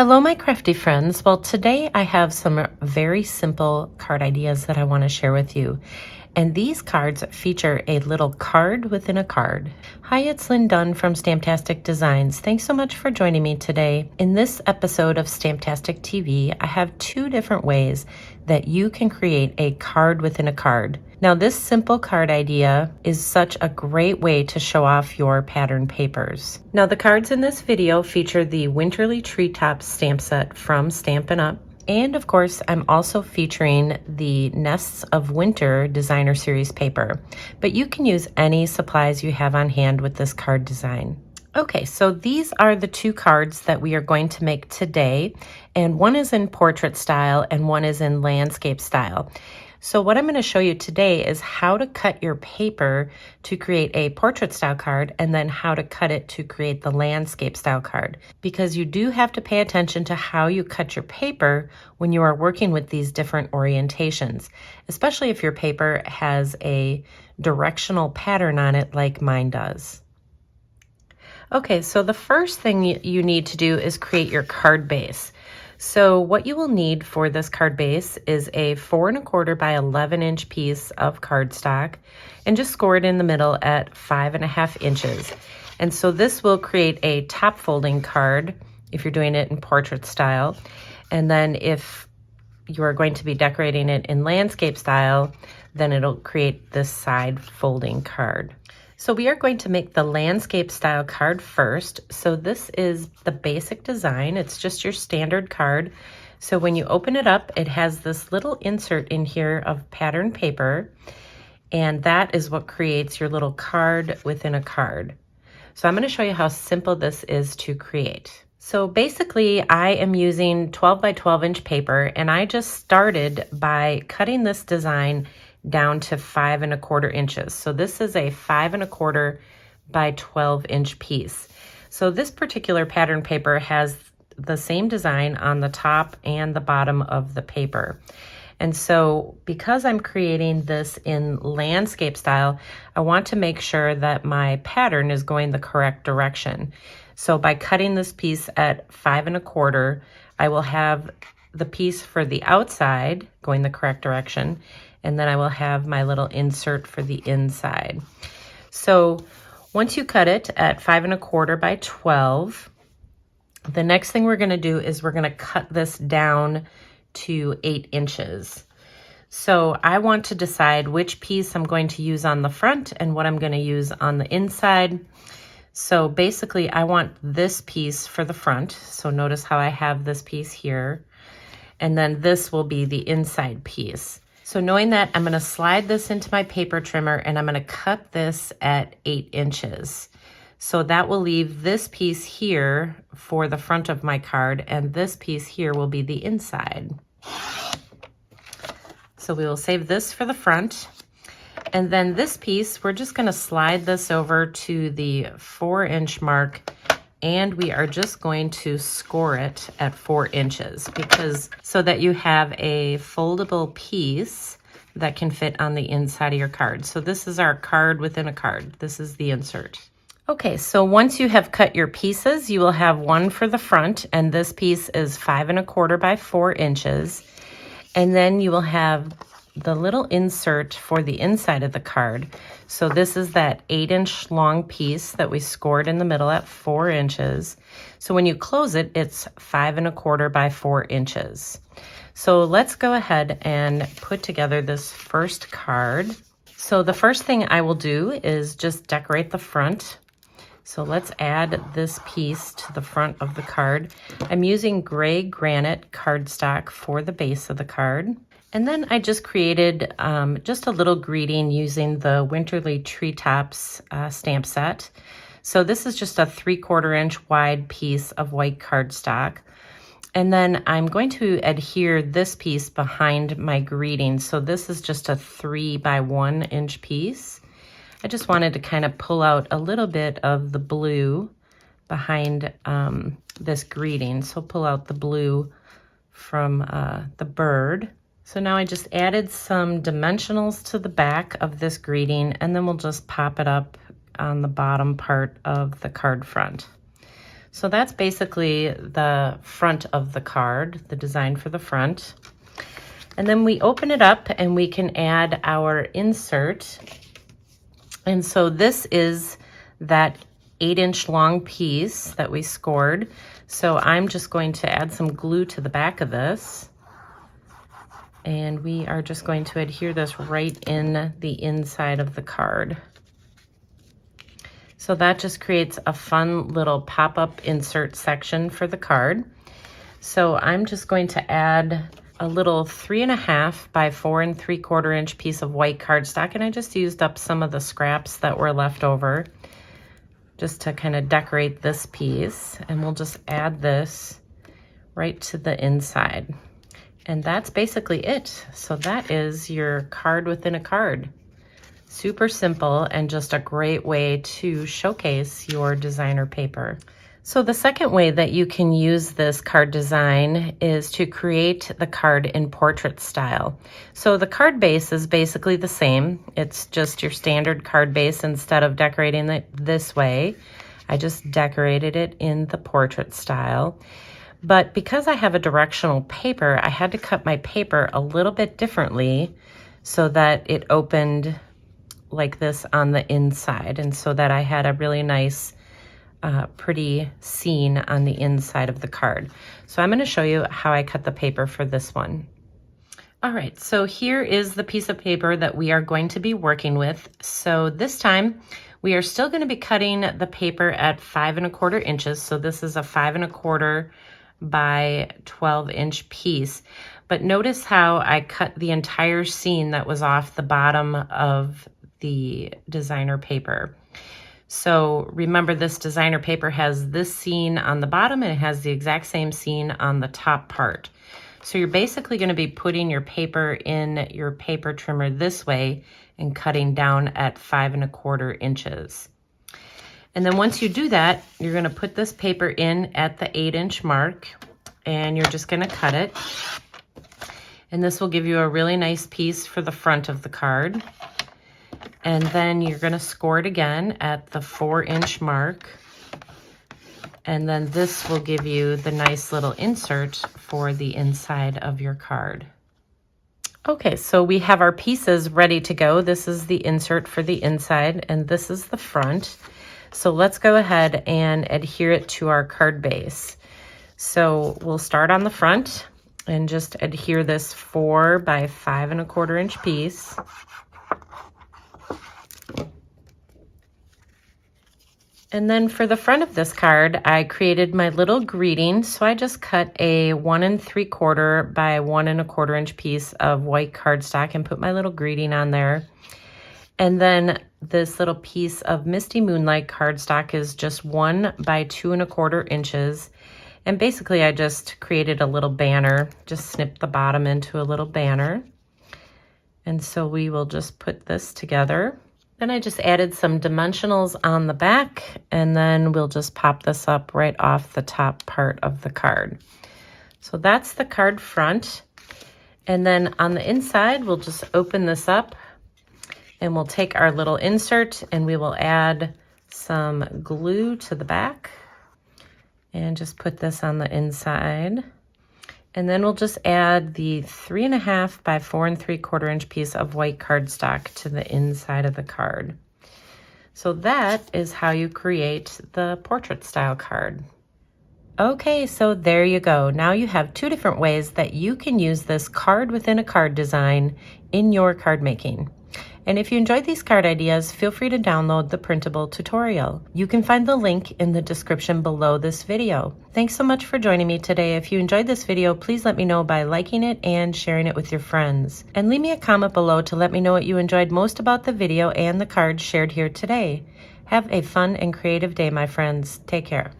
Hello, my crafty friends. Well, today I have some very simple card ideas that I want to share with you. And these cards feature a little card within a card. Hi, it's Lynn Dunn from Stamptastic Designs. Thanks so much for joining me today. In this episode of Stamptastic TV, I have two different ways that you can create a card within a card. Now, this simple card idea is such a great way to show off your pattern papers. Now, the cards in this video feature the Winterly Treetops stamp set from Stampin Up. And of course, I'm also featuring the Nests of Winter Designer Series paper. But you can use any supplies you have on hand with this card design. Okay, so these are the two cards that we are going to make today. And one is in portrait style and one is in landscape style. So what I'm going to show you today is how to cut your paper to create a portrait style card and then how to cut it to create the landscape style card. Because you do have to pay attention to how you cut your paper when you are working with these different orientations, especially if your paper has a directional pattern on it like mine does. Okay, so the first thing you need to do is create your card base. So what you will need for this card base is a 4 1/4 by 11 inch piece of cardstock and just score it in the middle at 5.5 inches. And so this will create a top folding card if you're doing it in portrait style. And then if you are going to be decorating it in landscape style, then it'll create this side folding card. So we are going to make the landscape style card first. So this is the basic design. It's just your standard card. So when you open it up, it has this little insert in here of pattern paper. And that is what creates your little card within a card. So I'm going to show you how simple this is to create. So basically I am using 12 by 12 inch paper, and I just started by cutting this design down to 5 1/4 inches. So this is a 5 1/4 by 12 inch piece. So this particular pattern paper has the same design on the top and the bottom of the paper. And so because I'm creating this in landscape style, I want to make sure that my pattern is going the correct direction. So by cutting this piece at 5 1/4, I will have the piece for the outside going the correct direction, and then I will have my little insert for the inside. So once you cut it at 5 1/4 by 12, the next thing we're going to do is we're going to cut this down to 8 inches. So I want to decide which piece I'm going to use on the front and what I'm going to use on the inside. So basically I want this piece for the front. So notice how I have this piece here. And then this will be the inside piece. So knowing that, I'm going to slide this into my paper trimmer and I'm going to cut this at 8 inches. So that will leave this piece here for the front of my card, and this piece here will be the inside. So we will save this for the front. And then this piece, we're just going to slide this over to the 4 inch mark, and we are just going to score it at 4 inches so that you have a foldable piece that can fit on the inside of your card. So this is our card within a card. This is the insert. Okay, so once you have cut your pieces, you will have one for the front, and this piece is 5 1/4 by 4 inches. And then you will have the little insert for the inside of the card. So this is that 8 inch long piece that we scored in the middle at 4 inches. So when you close it, it's 5 1/4 by 4 inches. So let's go ahead and put together this first card. So the first thing I will do is just decorate the front. So let's add this piece to the front of the card. I'm using gray granite cardstock for the base of the card. And then I just created just a little greeting using the Winterly Treetops stamp set. So this is just a 3/4 inch wide piece of white cardstock. And then I'm going to adhere this piece behind my greeting. So this is just a 3 by 1 inch piece. I just wanted to kind of pull out a little bit of the blue behind this greeting. So pull out the blue from the bird. So now I just added some dimensionals to the back of this greeting, and then we'll just pop it up on the bottom part of the card front. So that's basically the front of the card, the design for the front. And then we open it up and we can add our insert. And so this is that 8-inch long piece that we scored. So I'm just going to add some glue to the back of this. And we are just going to adhere this right in the inside of the card. So that just creates a fun little pop-up insert section for the card. So I'm just going to add a little 3.5 by 4 3/4 inch piece of white cardstock, and I just used up some of the scraps that were left over just to kind of decorate this piece. And we'll just add this right to the inside. And that's basically it. So that is your card within a card. Super simple and just a great way to showcase your designer paper. So the second way that you can use this card design is to create the card in portrait style. So the card base is basically the same. It's just your standard card base. Instead of decorating it this way, I just decorated it in the portrait style. But because I have a directional paper, I had to cut my paper a little bit differently so that it opened like this on the inside, and so that I had a really nice pretty scene on the inside of the card. So I'm going to show you how I cut the paper for this one. All right, so here is the piece of paper that we are going to be working with. So this time we are still going to be cutting the paper at 5 1/4 inches. So this is a 5 1/4 by 12-inch piece. But notice how I cut the entire seam that was off the bottom of the designer paper. So remember, this designer paper has this seam on the bottom and it has the exact same seam on the top part. So you're basically going to be putting your paper in your paper trimmer this way and cutting down at 5 1/4 inches. And then once you do that, you're going to put this paper in at the 8-inch mark and you're just going to cut it. And this will give you a really nice piece for the front of the card. And then you're going to score it again at the 4-inch mark. And then this will give you the nice little insert for the inside of your card. Okay, so we have our pieces ready to go. This is the insert for the inside, and this is the front. So let's go ahead and adhere it to our card base. So we'll start on the front and just adhere this 4 by 5 1/4 inch piece. And then for the front of this card, I created my little greeting. So I just cut a 1 3/4 by 1 1/4 inch piece of white cardstock and put my little greeting on there. And then this little piece of Misty Moonlight cardstock is just 1 by 2 1/4 inches. And basically I just created a little banner, just snipped the bottom into a little banner. And so we will just put this together. Then I just added some dimensionals on the back, and then we'll just pop this up right off the top part of the card. So that's the card front. And then on the inside, we'll just open this up and we'll take our little insert and we will add some glue to the back and just put this on the inside. And then we'll just add the 3.5 by 4 3/4 inch piece of white cardstock to the inside of the card. So that is how you create the portrait style card. Okay, so there you go. Now you have 2 different ways that you can use this card within a card design in your card making. And if you enjoyed these card ideas, feel free to download the printable tutorial. You can find the link in the description below this video. Thanks so much for joining me today. If you enjoyed this video, please let me know by liking it and sharing it with your friends. And leave me a comment below to let me know what you enjoyed most about the video and the cards shared here today. Have a fun and creative day, my friends. Take care.